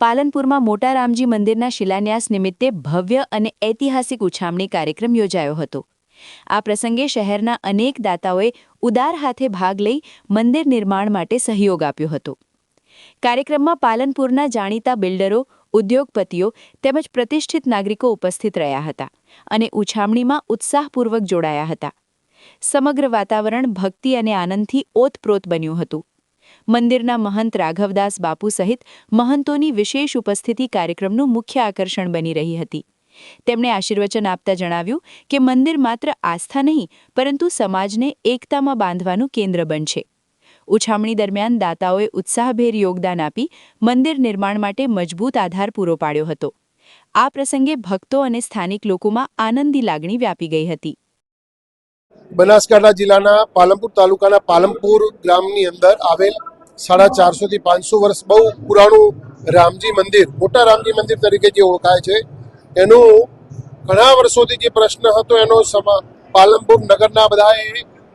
પાલનપુરમાં મોટા રામજી મંદિરના શિલાન્યાસ નિમિત્તે ભવ્ય અને ઐતિહાસિક ઉછામણી કાર્યક્રમ યોજાયો હતો। આ પ્રસંગે શહેરના અનેક દાતાઓએ ઉદાર હાથે ભાગ લઈ મંદિર નિર્માણ માટે સહયોગ આપ્યો હતો। કાર્યક્રમમાં પાલનપુરના જાણીતા બિલ્ડરો, ઉદ્યોગપતિઓ તેમજ પ્રતિષ્ઠિત નાગરિકો ઉપસ્થિત રહ્યા હતા અને ઉછામણીમાં ઉત્સાહપૂર્વક જોડાયા હતા। સમગ્ર વાતાવરણ ભક્તિ અને આનંદથી ઓતપ્રોત બન્યું હતું। મંદિરના મહંત રાઘવદાસ બાપુ સહિત મહંતોની વિશેષ ઉપસ્થિતિ કાર્યક્રમનું મુખ્ય આકર્ષણ બની રહી હતી। તેમણે આશીર્વચન આપતા જણાવ્યું કે મંદિર માત્ર આસ્થા નહીં પરંતુ સમાજને એકતામાં બાંધવાનું કેન્દ્ર બનશે। ઉછામણી દરમિયાન દાતાઓએ ઉત્સાહભેર યોગદાન આપી મંદિર નિર્માણ માટે મજબૂત આધાર પૂરો પાડ્યો હતો। આ પ્રસંગે ભક્તો અને સ્થાનિક લોકોમાં આનંદની લાગણી વ્યાપી ગઈ હતી। બનાસકાંઠા જિલ્લાના પાલનપુર તાલુકાના પાલનપુર ગામની અંદર આવેલ 450 થી 500 વર્ષ બહુ પુરાણું રામજી મંદિર, મોટા રામજી મંદિર તરીકે જે ઓળખાય છે, એનું ઘણા વર્ષોથી જે પ્રશ્ન હતો એનો પાલનપુર નગરના બધાએ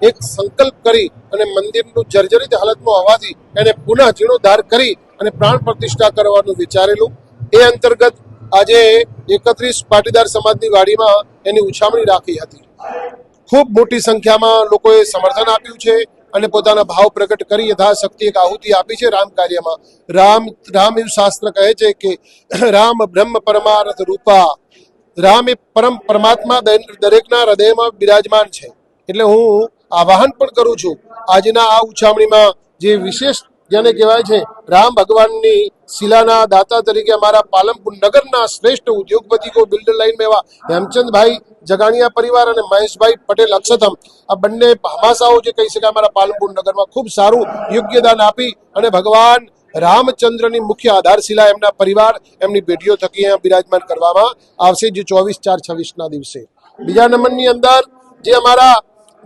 એક સંકલ્પ કરી અને મંદિરનું જર્જરિત હાલતમાં હોવાથી એને પુનઃ જીર્ણોદ્ધાર કરી અને પ્રાણ પ્રતિષ્ઠા કરવાનું વિચારેલું। એ અંતર્ગત આજે 31 પાટીદાર સમાજની વાડીમાં એની ઉછામણી રાખી હતી। ખૂબ મોટી સંખ્યામાં લોકોએ સમર્થન આપ્યું છે અને પોતાના ભાવ પ્રગટ કરી યથાશક્તિ એક આહુતિ આપી છે રામ કાર્યમાં। રામ એવું શાસ્ત્ર કહે છે કે રામ બ્રહ્મ પરમાર્થ રૂપા, રામ એ પરમ પરમાત્મા દરેકના હૃદયમાં બિરાજમાન છે। એટલે હું આવાહન પણ કરું છું, આજના આ ઉછામણીમાં જે વિશેષ જેને કહેવાય છે રામ ભગવાનની શિલાના દાતા તરીકે અમારા પાલનપુર નગરના શ્રેષ્ઠ ઉદ્યોગપતિ કો બિલ્ડર લાઈન में હેમચંદભાઈ જગાણીયા પરિવાર અને મહેશભાઈ પટેલ અક્ષતમ, આ બંને ભામાશાઓ જે કહી શકાય અમારા પાલનપુર નગરમાં ખૂબ સારું યોગ્યદાન આપી અને ભગવાન રામચંદ્રની મુખ્ય આધારશિલા એમના પરિવાર, એમની પેઢીઓ થકી અહીંયા બિરાજમાન કરવામાં આવશે, જે 24/4/26ના દિવસે। બીજા નંબરની અંદર જે અમારા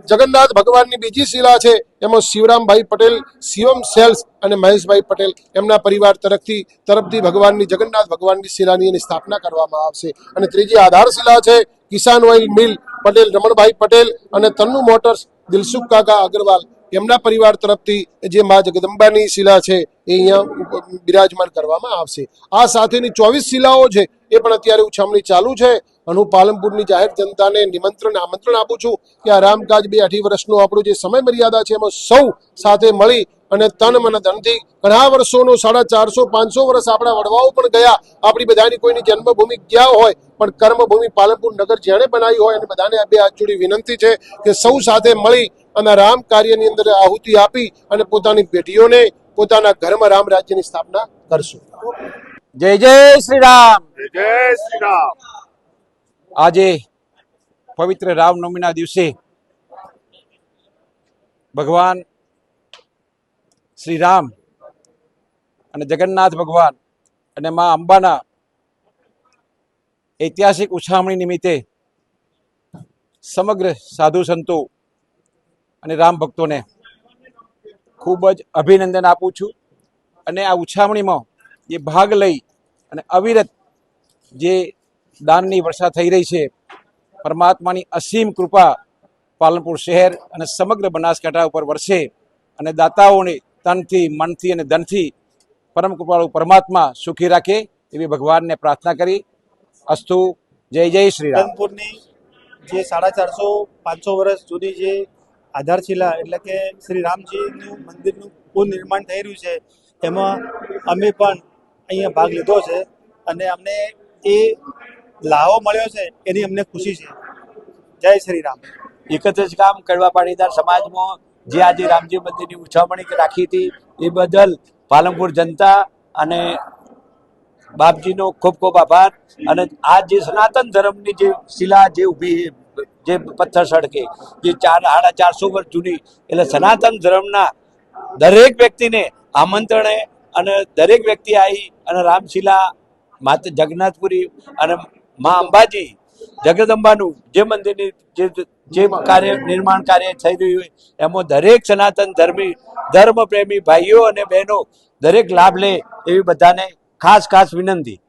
જગન્નાથ ભગવાનની બીજી શિલા છે એમાં શિવરામભાઈ પટેલ, શિવમ સેલ્સ અને મહેશભાઈ પટેલ એમના પરિવાર તરફથી ભગવાનની જગન્નાથ ભગવાનની શિલાની એની સ્થાપના કરવામાં આવશે। અને ત્રીજી આધારશિલા છે કિસાન ઓઇલ મિલ પટેલ રમણભાઈ પટેલ અને તન્નુ મોટર્સ દિલસુખ કાકા અગ્રવાલ એમના પરિવાર તરફથી જે મા જગદંબાની શિલા છે એ અહીંયા બિરાજમાન કરવામાં આવશે। આ સાથેની 24 શિલાઓ છે એ પણ અત્યારે ઉછામણી ચાલુ છે અને હું પાલનપુરની જાહેર જનતાને આમંત્રણ આપું છું કે આ રામકાજ 2-2.5 વર્ષનો આપણો જે સમય મર્યાદા છે એમાં સૌ સાથે મળી અને તન મન ધનથી ઘણા વર્ષોનો 450-500 વર્ષ આપણા વડવાઓ પણ ગયા, આપણી બધાની કોઈની જન્મભૂમિ ગયા હોય પણ કર્મભૂમિ પાલનપુર નગર જેણે બનાવી હોય અને બધાને બે હાથ જોડી વિનંતી છે કે સૌ સાથે મળી અને રામ કાર્યની અંદર આહુતિ આપી અને પોતાની પેઢીઓને પોતાના ઘરમાં રામ રાજ્યની સ્થાપના કરશું। જય જય શ્રી રામ, જય શ્રી રામ। આજે પવિત્ર રામનવમીના દિવસે ભગવાન શ્રી રામ અને જગન્નાથ ભગવાન અને મા અંબાના ઐતિહાસિક ઉછામણી નિમિત્તે સમગ્ર સાધુ સંતો અને રામ ભક્તોને ખૂબ જ અભિનંદન આપું છું। અને આ ઉછામણીમાં જે ભાગ લઈ અને અવિરત જે દાનની વર્ષા થઈ રહી છે, પરમાત્માની અસીમ કૃપા પાલનપુર શહેર અને સમગ્ર બનાસકાંઠા ઉપર વરસે અને દાતાઓને તનથી, મનથી અને ધનથી પરમ કૃપાળુ પરમાત્મા સુખી રાખે એવી ભગવાનને પ્રાર્થના કરી। અસ્તુ, જય જય શ્રી રામ। પાલનપુરની જે 450-500 વર્ષ જૂની જે આધારશિલા એટલે કે શ્રી રામજીનું મંદિરનું પુનઃનિર્માણ થઈ રહ્યું છે, એમાં અમે પણ અહીંયા ભાગ લીધો છે અને અમને એ લાવો મળ્યો છે એની અમને ખુશી છે। જય શ્રી રામ। 31 ગામ કડવા પાટીદાર સમાજમાં જે આજે રામજી મંદિરની ઉછામણી રાખી હતી એ બદલ પાલનપુર જનતા અને બાપજીનો ખૂબ ખૂબ આભાર। અને આ જે સનાતન ધર્મની જે શિલા જે ઊભી જે પથ્થર સડકે જે 450 વર્ષ જૂની, એટલે સનાતન ધર્મના દરેક વ્યક્તિને આમંત્રણે અને દરેક વ્યક્તિ આવી અને રામશિલા માતા જગન્નાથપુરી અને મા અંબાજી જગદંબાનું જે મંદિરની જે નિર્માણ કાર્ય થઈ રહ્યું હોય એમાં દરેક સનાતન ધર્મ પ્રેમી ભાઈઓ અને બહેનો દરેક લાભ લે એવી બધાને ખાસ વિનંતી।